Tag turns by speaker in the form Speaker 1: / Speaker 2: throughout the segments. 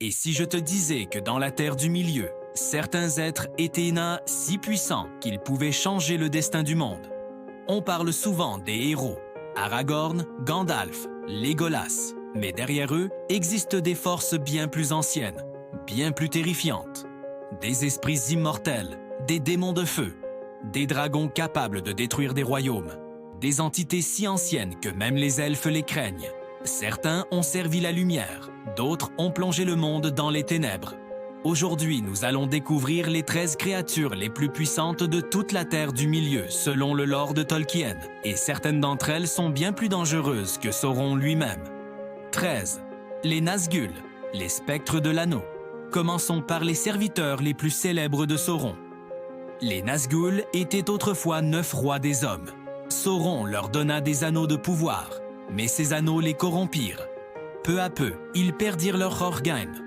Speaker 1: Et si je te disais que dans la Terre du Milieu, certains êtres étaient nains si puissants qu'ils pouvaient changer le destin du monde? On parle souvent des héros, Aragorn, Gandalf, Legolas, mais derrière eux existent des forces bien plus anciennes, bien plus terrifiantes. Des esprits immortels, des démons de feu, des dragons capables de détruire des royaumes, des entités si anciennes que même les elfes les craignent. Certains ont servi la lumière, d'autres ont plongé le monde dans les ténèbres. Aujourd'hui, nous allons découvrir les 13 créatures les plus puissantes de toute la Terre du Milieu, selon le lore de Tolkien, et certaines d'entre elles sont bien plus dangereuses que Sauron lui-même. 13. Les Nazgûl, les spectres de l'anneau. Commençons par les serviteurs les plus célèbres de Sauron. Les Nazgûl étaient autrefois 9 rois des hommes. Sauron leur donna des anneaux de pouvoir, mais ces anneaux les corrompirent. Peu à peu, ils perdirent leur organes.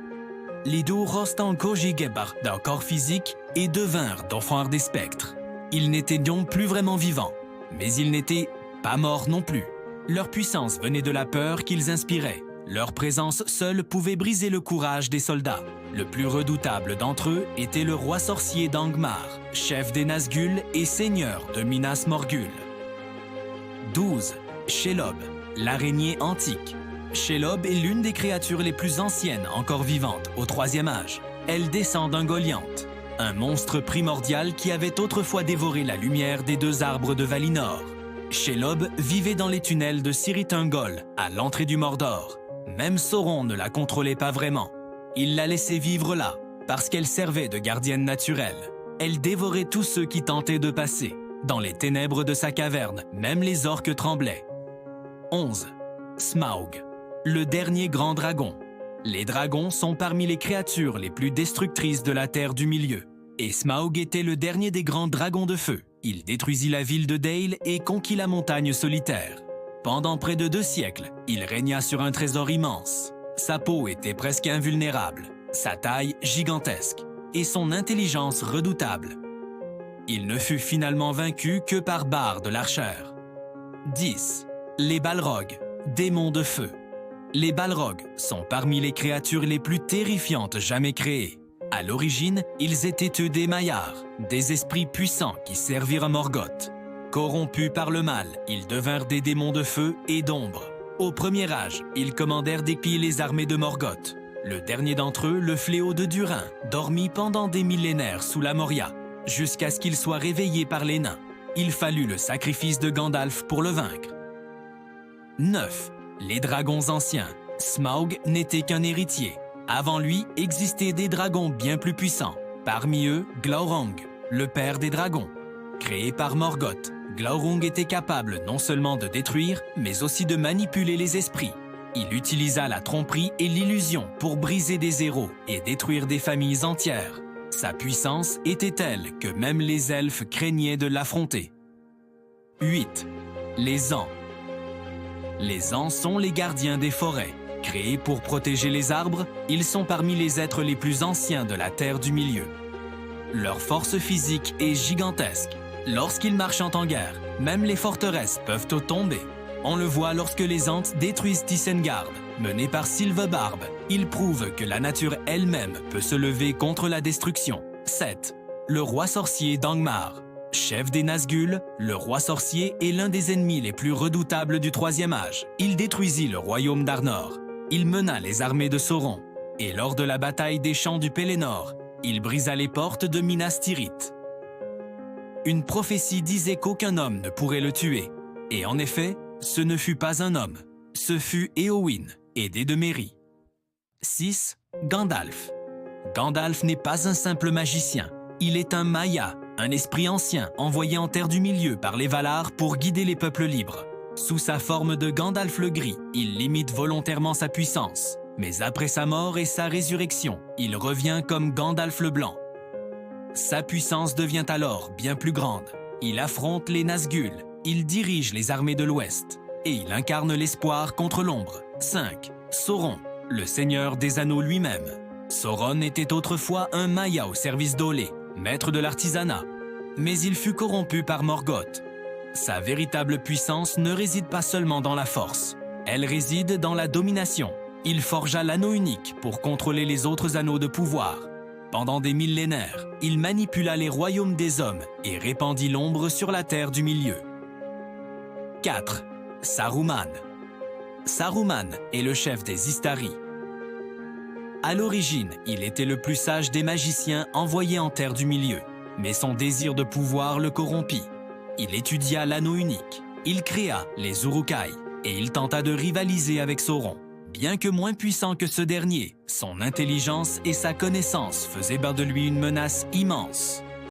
Speaker 1: Les deux restant Kojigebar d'un corps physique et devinrent d'enfants des spectres. Ils n'étaient donc plus vraiment vivants, mais ils n'étaient pas morts non plus. Leur puissance venait de la peur qu'ils inspiraient. Leur présence seule pouvait briser le courage des soldats. Le plus redoutable d'entre eux était le roi sorcier d'Angmar, chef des Nazgûl et seigneur de Minas Morgul. 12. Shelob, l'araignée antique. Shelob est l'une des créatures les plus anciennes encore vivantes au Troisième Âge. Elle descend d'un Goliath, un monstre primordial qui avait autrefois dévoré la lumière des 2 arbres de Valinor. Shelob vivait dans les tunnels de Cirith Ungol, à l'entrée du Mordor. Même Sauron ne la contrôlait pas vraiment. Il la laissait vivre là, parce qu'elle servait de gardienne naturelle. Elle dévorait tous ceux qui tentaient de passer. Dans les ténèbres de sa caverne, même les orques tremblaient. 11. Smaug, le dernier grand dragon. Les dragons sont parmi les créatures les plus destructrices de la Terre du Milieu. Et Smaug était le dernier des grands dragons de feu. Il détruisit la ville de Dale et conquit la montagne solitaire. Pendant près de 2 siècles, il régna sur un trésor immense. Sa peau était presque invulnérable, sa taille gigantesque et son intelligence redoutable. Il ne fut finalement vaincu que par Bard l'Archer. 10. Les Balrogs, démons de feu. Les Balrogs sont parmi les créatures les plus terrifiantes jamais créées. À l'origine, ils étaient eux des Maillards, des esprits puissants qui servirent à Morgoth. Corrompus par le mal, ils devinrent des démons de feu et d'ombre. Au Premier Âge, ils commandèrent d'épier les armées de Morgoth. Le dernier d'entre eux, le fléau de Durin, dormit pendant des millénaires sous la Moria, jusqu'à ce qu'il soit réveillé par les nains. Il fallut le sacrifice de Gandalf pour le vaincre. 9. Les dragons anciens. Smaug n'était qu'un héritier. Avant lui existaient des dragons bien plus puissants. Parmi eux, Glaurung, le père des dragons. Créé par Morgoth, Glaurung était capable non seulement de détruire, mais aussi de manipuler les esprits. Il utilisa la tromperie et l'illusion pour briser des héros et détruire des familles entières. Sa puissance était telle que même les elfes craignaient de l'affronter. 8. Les Ans. Les Ans sont les gardiens des forêts. Créés pour protéger les arbres, ils sont parmi les êtres les plus anciens de la Terre du Milieu. Leur force physique est gigantesque. Lorsqu'ils marchent en guerre, même les forteresses peuvent tomber. On le voit lorsque les Ents détruisent Isengard. Menés par Sylvebarbe, ils prouvent que la nature elle-même peut se lever contre la destruction. 7. Le roi sorcier d'Angmar. Chef des Nazgûl, le roi sorcier est l'un des ennemis les plus redoutables du Troisième Âge. Il détruisit le royaume d'Arnor. Il mena les armées de Sauron. Et lors de la bataille des champs du Pélénor, il brisa les portes de Minas Tirith. Une prophétie disait qu'aucun homme ne pourrait le tuer. Et en effet, ce ne fut pas un homme. Ce fut Éowyn, aidé de Merry. 6. Gandalf. Gandalf n'est pas un simple magicien. Il est un Maia, un esprit ancien envoyé en Terre du Milieu par les Valar pour guider les peuples libres. Sous sa forme de Gandalf le Gris, il limite volontairement sa puissance. Mais après sa mort et sa résurrection, il revient comme Gandalf le Blanc. Sa puissance devient alors bien plus grande. Il affronte les Nazgûl, il dirige les armées de l'Ouest et il incarne l'espoir contre l'ombre. 5. Sauron, le seigneur des anneaux lui-même. Sauron était autrefois un Maia au service d'Olé, maître de l'artisanat. Mais il fut corrompu par Morgoth. Sa véritable puissance ne réside pas seulement dans la force. Elle réside dans la domination. Il forgea l'anneau unique pour contrôler les autres anneaux de pouvoir. Pendant des millénaires, il manipula les royaumes des hommes et répandit l'ombre sur la terre du milieu. 4. Saruman. Saruman est le chef des Istari. À l'origine, il était le plus sage des magiciens envoyés en terre du milieu, mais son désir de pouvoir le corrompit. Il étudia l'anneau unique, il créa les Uruk-hai et il tenta de rivaliser avec Sauron. Bien que moins puissant que ce dernier, son intelligence et sa connaissance faisaient de lui une menace immense.